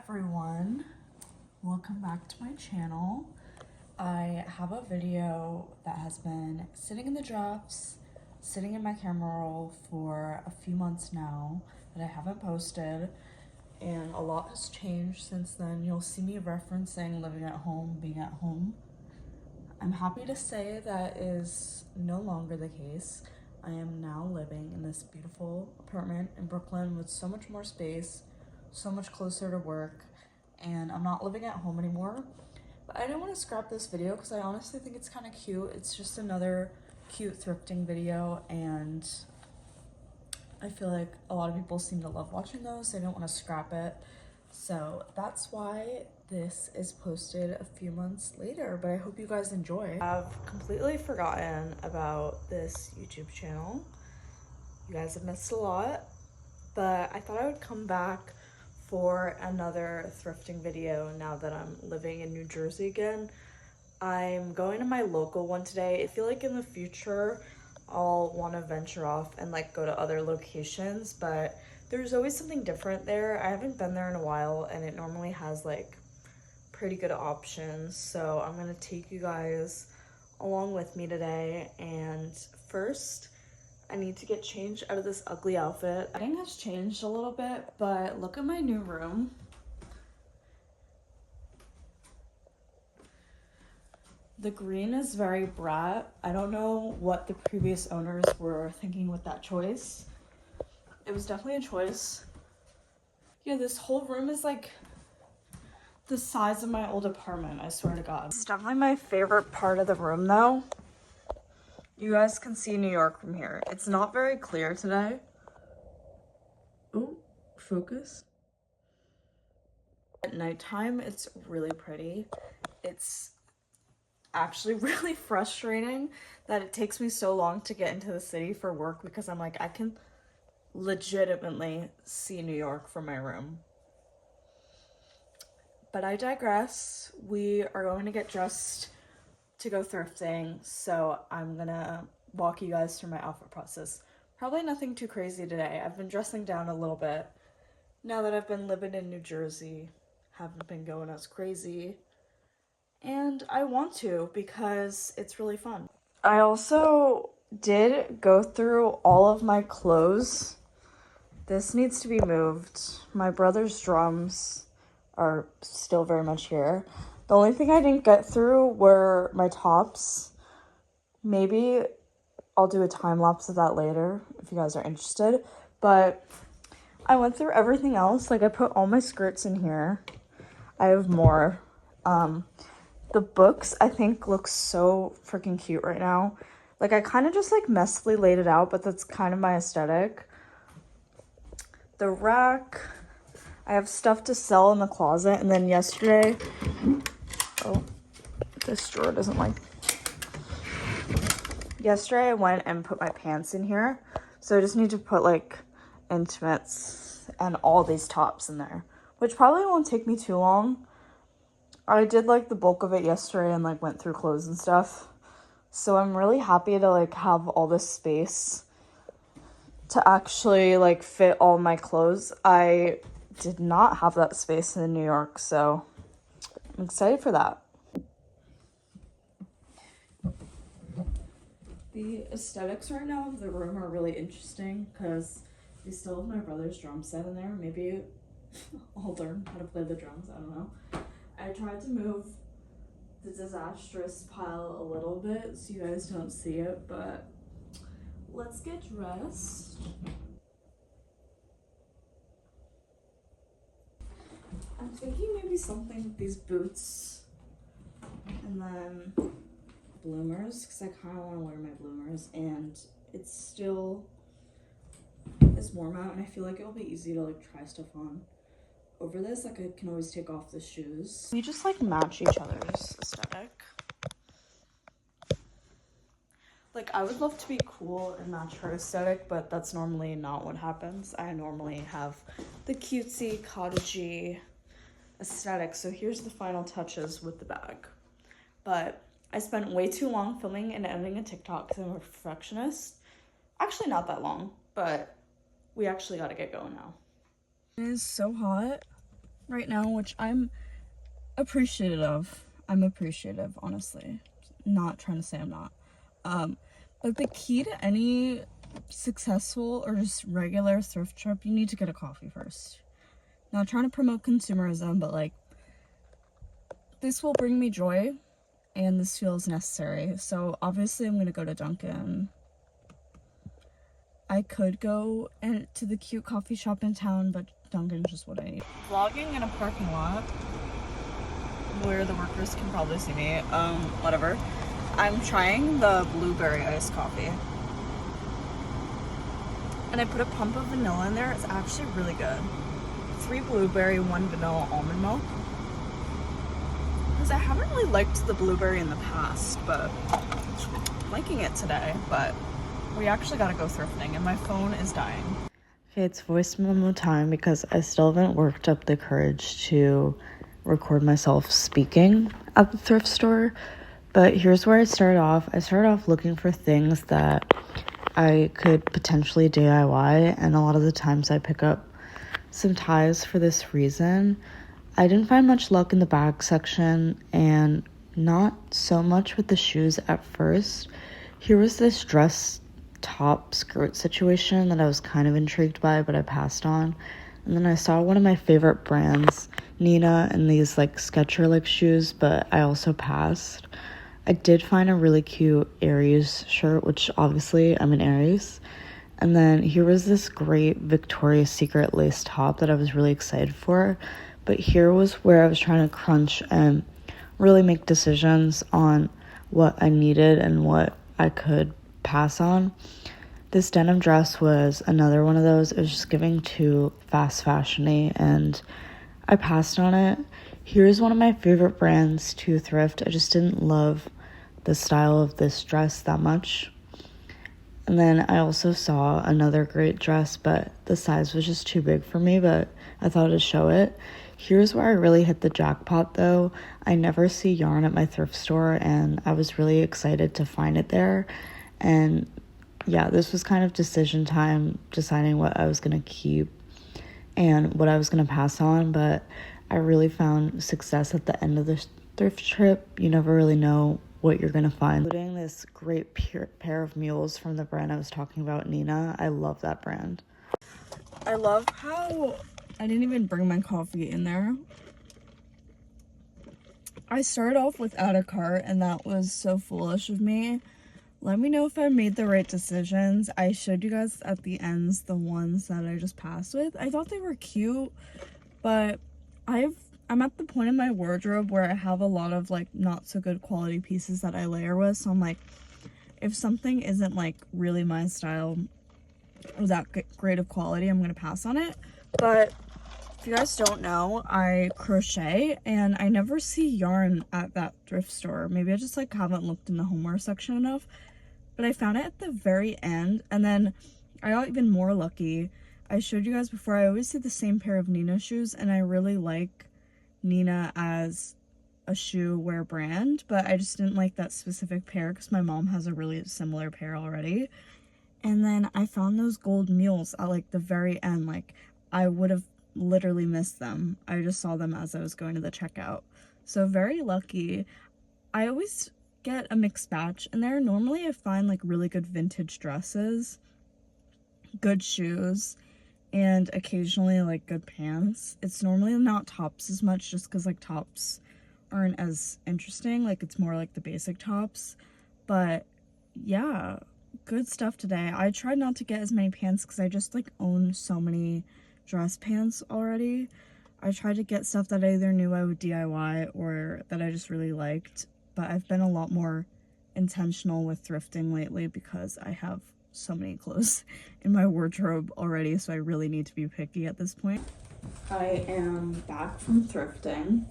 everyone, welcome back to my channel. I have a video that has been sitting in the drafts, sitting in my camera roll for a few months now that I haven't posted, and a lot has changed since then. You'll see me referencing living at home, being at home. I'm happy to say that is no longer the case. I am now living in this beautiful apartment in Brooklyn with so much more space, so much closer to work, and I'm not living at home anymore. But I didn't want to scrap this video because I honestly think it's kind of cute. It's just another cute thrifting video, and I feel like a lot of people seem to love watching those, so I don't want to scrap it. So that's why this is posted a few months later, but I hope you guys enjoy. I've completely forgotten about this YouTube channel. You guys have missed a lot, but I thought I would come back for another thrifting video now that I'm living in New Jersey again. I'm going to my local one today. I feel like in the future I'll want to venture off and like go to other locations, but there's always something different there. I haven't been there in a while, and it normally has like pretty good options, so I'm gonna take you guys along with me today. And first I need to get changed out of this ugly outfit. Lighting has changed a little bit, but look at my new room. The green is very brat. I don't know what the previous owners were thinking with that choice. It was definitely a choice. Yeah, this whole room is like the size of my old apartment, I swear to God. It's definitely my favorite part of the room though. You guys can see New York from here. It's not very clear today. Oh, focus. At nighttime, it's really pretty. It's actually really frustrating that it takes me so long to get into the city for work because I'm like, I can legitimately see New York from my room. But I digress. We are going to get dressed to go thrifting, so I'm gonna walk you guys through my outfit process. Probably nothing too crazy today. I've been dressing down a little bit now that I've been living in New Jersey. Haven't been going as crazy, and I want to because it's really fun. I also did go through all of my clothes. This needs to be moved. My brother's drums are still very much here. The only thing I didn't get through were my tops. Maybe I'll do a time lapse of that later if you guys are interested. But I went through everything else. Like, I put all my skirts in here. I have more. The books, I think, look so freaking cute right now. Like, I kind of just like messily laid it out, but that's kind of my aesthetic. The rack, I have stuff to sell in the closet. And then yesterday, oh, this drawer doesn't like. Yesterday I went and put my pants in here. So I just need to put like intimates and all these tops in there, which probably won't take me too long. I did like the bulk of it yesterday and like went through clothes and stuff. So I'm really happy to like have all this space to actually like fit all my clothes. I did not have that space in New York, so I'm excited for that. The aesthetics right now of the room are really interesting because we still have my brother's drum set in there. Maybe I'll learn how to play the drums, I don't know. I tried to move the disastrous pile a little bit so you guys don't see it, but let's get dressed. I'm thinking maybe something with these boots and then bloomers, because I kind of want to wear my bloomers, and it's still is warm out, and I feel like it'll be easy to like try stuff on over this. Like, I can always take off the shoes. We just like match each other's aesthetic. Like, I would love to be cool and match her aesthetic, but that's normally not what happens. I normally have the cutesy, cottagey aesthetic. So here's the final touches with the bag. But I spent way too long filming and editing a TikTok because I'm a perfectionist. Actually, not that long, but we actually got to get going now. It is so hot. right now, which I'm appreciative of. I'm appreciative, honestly. Not trying to say I'm not. But the key to any successful or just regular thrift trip, you need to get a coffee first. Not trying to promote consumerism, but like, this will bring me joy and this feels necessary. So obviously I'm gonna go to Dunkin'. I could go to the cute coffee shop in town, but Dunkin's just what I need. Vlogging in a parking lot where the workers can probably see me. Whatever. I'm trying the blueberry iced coffee. And I put a pump of vanilla in there. It's actually really good. 3 blueberry, 1 vanilla almond milk. Because I haven't really liked the blueberry in the past, but I'm liking it today. But we actually gotta go thrifting and my phone is dying. Okay, it's voice memo time because I still haven't worked up the courage to record myself speaking at the thrift store. But here's where I started off. I started off looking for things that I could potentially DIY, and a lot of the times I pick up some ties for this reason. I didn't find much luck in the bag section and not so much with the shoes at first. Here was this dress top skirt situation that I was kind of intrigued by, but I passed on. And then I saw one of my favorite brands, Nina, and these like Skechers like shoes, but I also passed. I did find a really cute Aries shirt, which obviously I'm an Aries. And then here was this great Victoria's Secret lace top that I was really excited for. But here was where I was trying to crunch and really make decisions on what I needed and what I could pass on. This denim dress was another one of those. It was just giving too fast fashion-y, and I passed on it. Here's one of my favorite brands to thrift. I just didn't love the style of this dress that much. And then I also saw another great dress, but the size was just too big for me, but I thought I'd show it. Here's where I really hit the jackpot though. I never see yarn at my thrift store, and I was really excited to find it there. And yeah, this was kind of decision time, deciding what I was going to keep and what I was going to pass on, but I really found success at the end of the thrift trip. You never really know what you're gonna find. Including this great pair of mules from the brand I was talking about, Nina. I love that brand. I love how I didn't even bring my coffee in there. I started off without a cart, and that was so foolish of me. Let me know if I made the right decisions. I showed you guys at the ends the ones that I just passed with. I thought they were cute, but I'm at the point in my wardrobe where I have a lot of like not so good quality pieces that I layer with. So I'm like, if something isn't like really my style or that great of quality, I'm gonna pass on it. But if you guys don't know, I crochet and I never see yarn at that thrift store. Maybe I just like haven't looked in the homeware section enough, but I found it at the very end. And then I got even more lucky. I showed you guys before, I always see the same pair of Nina shoes, and I really like Nina as a shoe wear brand, but I just didn't like that specific pair because my mom has a really similar pair already. And then I found those gold mules at like the very end. Like, I would have literally missed them. I just saw them as I was going to the checkout. So very lucky. I always get a mixed batch in there. Normally I find like really good vintage dresses, good shoes, and occasionally like good pants. It's normally not tops as much, just because like tops aren't as interesting. Like, it's more like the basic tops. But yeah, good stuff today. I tried not to get as many pants because I just like own so many dress pants already. I tried to get stuff that I either knew I would DIY or that I just really liked, but I've been a lot more intentional with thrifting lately because I have so many clothes in my wardrobe already, so I really need to be picky at this point. I am back from thrifting.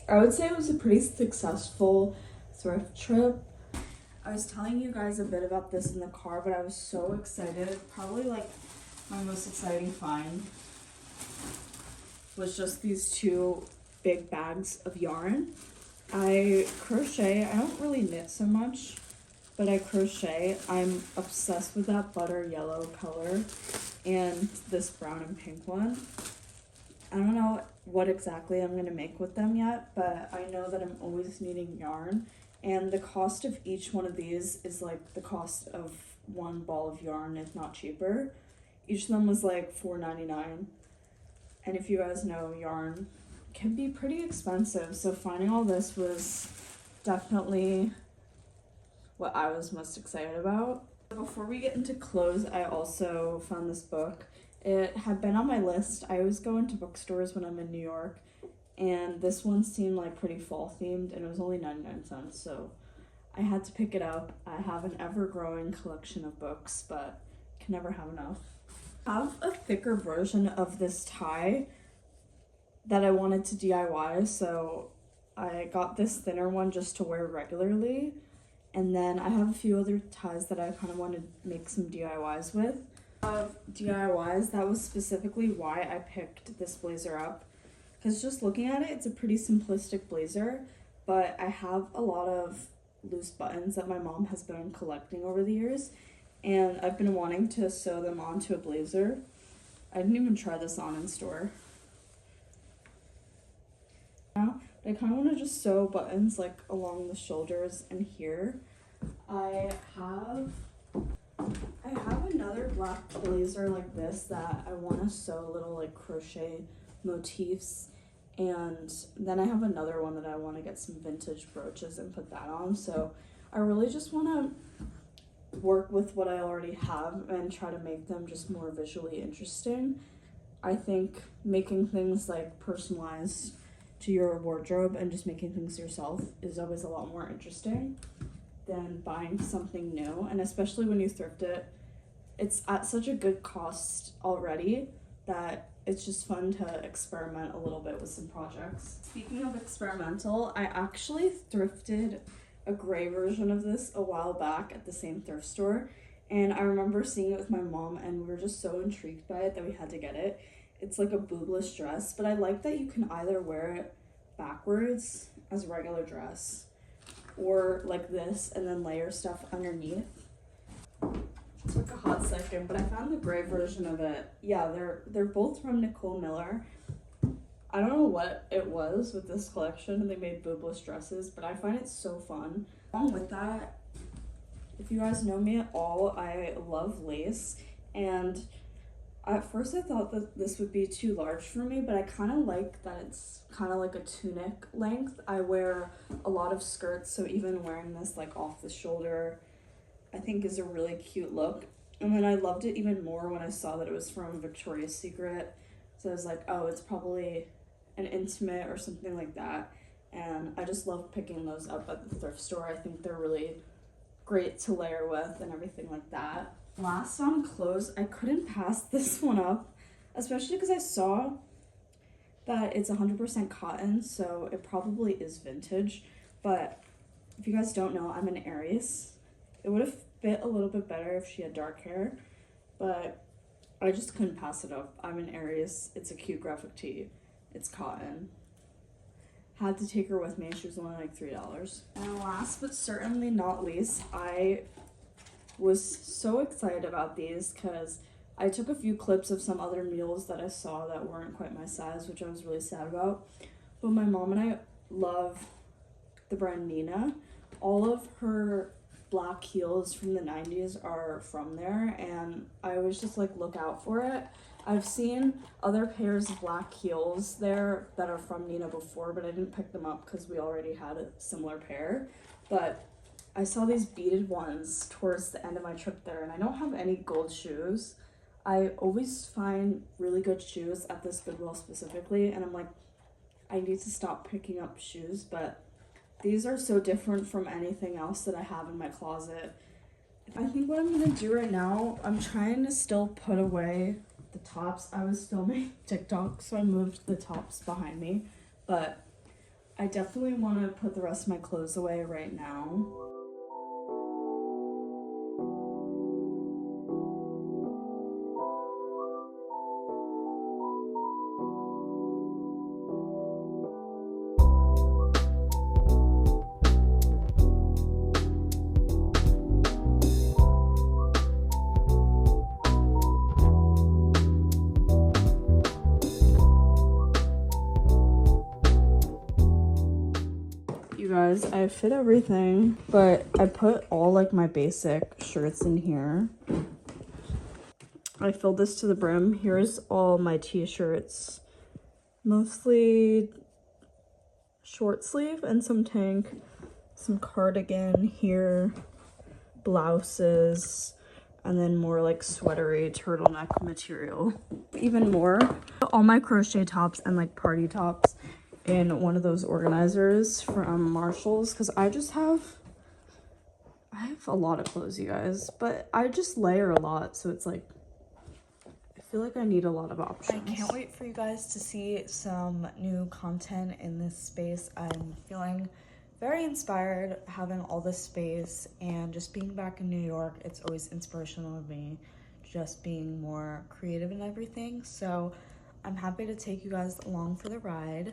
I would say it was a pretty successful thrift trip. I was telling you guys a bit about this in the car, but I was so excited. Probably like my most exciting find was just these 2 big bags of yarn. I crochet. I don't really knit so much, but I crochet. I'm obsessed with that butter yellow color and this brown and pink one. I don't know what exactly I'm gonna make with them yet, but I know that I'm always needing yarn, and the cost of each one of these is like the cost of one ball of yarn, if not cheaper. Each of them was like $4.99, and if you guys know, yarn can be pretty expensive, so finding all this was definitely what I was most excited about. Before we get into clothes, I also found this book. It had been on my list. I always go into bookstores when I'm in New York, and this one seemed like pretty fall themed, and it was only 99 cents, so I had to pick it up. I have an ever-growing collection of books, but can never have enough. I have a thicker version of this tie that I wanted to DIY, so I got this thinner one just to wear regularly. And then I have a few other ties that I kind of want to make some DIYs with. DIYs, that was specifically why I picked this blazer up. Because just looking at it, it's a pretty simplistic blazer, but I have a lot of loose buttons that my mom has been collecting over the years, and I've been wanting to sew them onto a blazer. I didn't even try this on in store. Now, I kind of want to just sew buttons like along the shoulders and here. I have another black blazer like this that I want to sew little like crochet motifs, and then I have another one that I want to get some vintage brooches and put that on. So I really just want to work with what I already have and try to make them just more visually interesting. I think making things like personalized to your wardrobe and just making things yourself is always a lot more interesting than buying something new, and especially when you thrift it, it's at such a good cost already that it's just fun to experiment a little bit with some projects. Speaking of experimental, I actually thrifted a gray version of this a while back at the same thrift store, and I remember seeing it with my mom, and we were just so intrigued by it that we had to get it. It's like a boobless dress, but I like that you can either wear it backwards as a regular dress or like this and then layer stuff underneath. It took a hot second, but I found the gray version of it. Yeah, they're both from Nicole Miller. I don't know what it was with this collection, and they made boobless dresses, but I find it so fun. Along with that, if you guys know me at all, I love lace, and at first I thought that this would be too large for me, but I kind of like that it's kind of like a tunic length. I wear a lot of skirts, so even wearing this like off the shoulder, I think is a really cute look. And then I loved it even more when I saw that it was from Victoria's Secret. So I was like, oh, it's probably an intimate or something like that. And I just love picking those up at the thrift store. I think they're really great to layer with and everything like that. Last on clothes, I couldn't pass this one up, especially because I saw that it's 100% cotton, so it probably is vintage. But if you guys don't know, I'm an Aries. It would have fit a little bit better if she had dark hair, but I just couldn't pass it up. I'm an Aries. It's a cute graphic tee. It's cotton. Had to take her with me. She was only like $3. And last but certainly not least, I was so excited about these because I took a few clips of some other mules that I saw that weren't quite my size, which I was really sad about. But my mom and I love the brand Nina. All of her black heels from the 90s are from there, and I always just like look out for it. I've seen other pairs of black heels there that are from Nina before, but I didn't pick them up because we already had a similar pair. But I saw these beaded ones towards the end of my trip there, and I don't have any gold shoes. I always find really good shoes at this Goodwill specifically, and I'm like, I need to stop picking up shoes, but these are so different from anything else that I have in my closet. I think what I'm gonna do right now, I'm trying to still put away the tops. I was filming TikTok, so I moved the tops behind me, but I definitely want to put the rest of my clothes away right now. you guys. I fit everything, but I put all like my basic shirts in here. I filled this to the brim. Here's all my t-shirts, mostly short sleeve and some tank, some cardigan here, blouses, and then more like sweatery turtleneck material. Even more, all my crochet tops and like party tops in one of those organizers from Marshall's, because I have a lot of clothes, you guys, but I just layer a lot, so it's like I feel like I need a lot of options. I can't wait for you guys to see some new content in this space. I'm feeling very inspired having all this space, and just being back in New York, it's always inspirational to me, just being more creative and everything. So I'm happy to take you guys along for the ride.